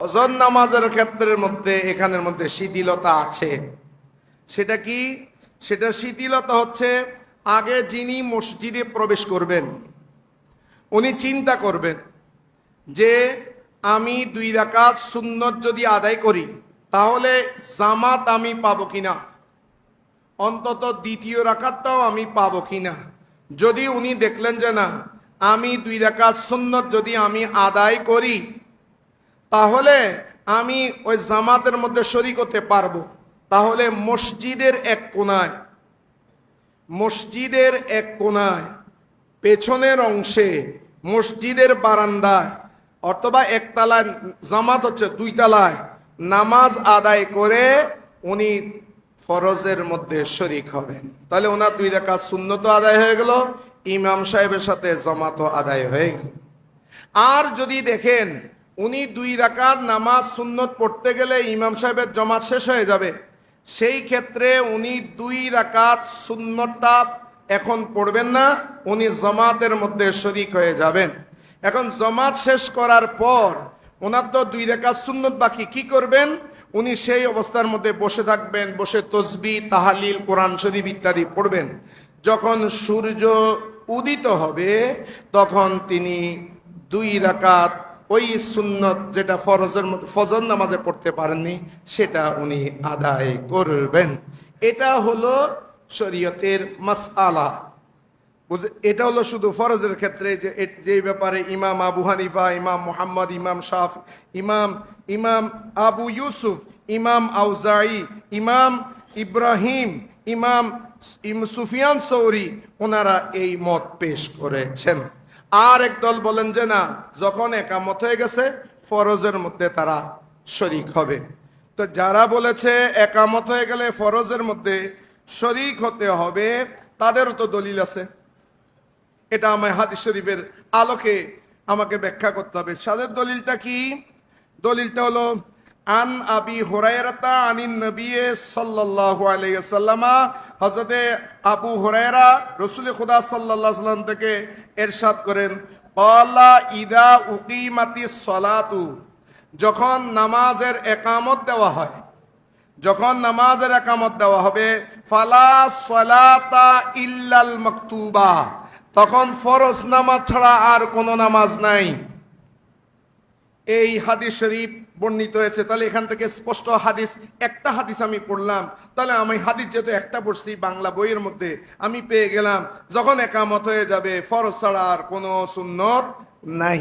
ফজর নামাজের ক্ষেত্রের মধ্যে এখানের মধ্যে শিথিলতা আছে। সেটা কি? সেটা শিথিলতা হচ্ছে, আগে যিনি মসজিদে প্রবেশ করবেন উনি চিন্তা করবেন যে আমি 2 রাকাত সুন্নত যদি আদায় করি তাহলে জামাত আমি পাবো কিনা, অন্তত দ্বিতীয় রাকাতটাও আমি পাবো কিনা। যদি উনি দেখলেন যে না, আমি 2 রাকাত সুন্নত যদি আমি আদায় করি তাহলে আমি ওই জামাতের মধ্যে শরীক হতে পারবো, তাহলে মসজিদের এক কোণায় পেছনের অংশে মসজিদের বারান্দায় অথবা একতলায়, জামাত হচ্ছে 2 তলায়, নামাজ আদায় করে উনি ফরজের মধ্যে শরীক হবেন। তাহলে ওনার 2 রাকাত সুন্নত আদায় হয়ে গেল, ইমাম সাহেবের সাথে জামাতও আদায় হয়ে গেল। আর যদি দেখেন উনি 2 রাকাত নামাজ সুন্নত পড়তে গেলে ইমাম সাহেবের জামাত শেষ হয়ে যাবে, সেই ক্ষেত্রে উনি 2 রাকাত সুন্নতটা এখন পড়বেন না, উনি জামাতের মধ্যে শরীক হয়ে যাবেন। এখন জামাত শেষ করার পর ওনার তো 2 রাকাত সুন্নত বাকি, কি করবেন? উনি সেই অবস্থার মধ্যে বসে থাকবেন, বসে তসবিহ, তাহালিল, কোরআন শরীফ ইত্যাদি পড়বেন। যখন সূর্য উদিত হবে তখন তিনি 2 রাকাত ওই সুন্নত যেটা ফরজের মধ্যে ফজর নামাজে পড়তে পারেননি সেটা উনি আদায় করবেন। এটা হলো শরীয়তের মাসআলা। এটা হলো শুধু ফরজের ক্ষেত্রে, যে ব্যাপারে ইমাম আবু হানিফা, ইমাম মুহাম্মদ, ইমাম শাফি, ইমাম আবু ইউসুফ, ইমাম আউজাঈ, ইমাম ইব্রাহিম, ইমাম সুফিয়ান সৌরি ওনারা এই মত পেশ করেছেন। আর একদল বলেন যে না, যখন একামত হয়ে গেছে ফরজের মধ্যে তারা শরীক হবে। তো যারা বলেছে একামত হয়ে গেলে ফরজের মধ্যে শরীক হতে হবে তাদেরও তো দলিল আছে। এটা আমার হাদিস শরীফের আলোকে আমাকে ব্যাখ্যা করতে হবে। তাদের দলিলটা কি? দলিলটা হলো আন আবি হুরায়রাতা আনিন নবী সাল্লাল্লাহু আলাইহি ওয়াসাল্লাম, হযরতে আবু হুরায়রা রাসূল খুদা সাল্লাল্লাহু আলাইহি ওয়াসাল্লাম থেকে ইরশাদ করেন, ক্বালা ইদা উকিমাতিস সালাতু, যখন নামাজের একামত দেওয়া হয়, যখন নামাজের একামত দেওয়া হবে, ফালা সালাতা ইল্লাল মাকতুবা, তখন ফরজ নামাজ ছাড়া আর কোনো নামাজ নাই। এই হাদিস শরীফ বর্ণিত হয়েছে। তাহলে এখান থেকে স্পষ্ট হাদিস, একটা হাদিস আমি পড়লাম, তাহলে আমি হাদিস যেহেতু একটা পড়ছি বাংলা বইয়ের মধ্যে, আমি পেয়ে গেলাম যখন একামত হয়ে যাবে ফরজ ছাড়া আর কোনো সুন্নত নাই।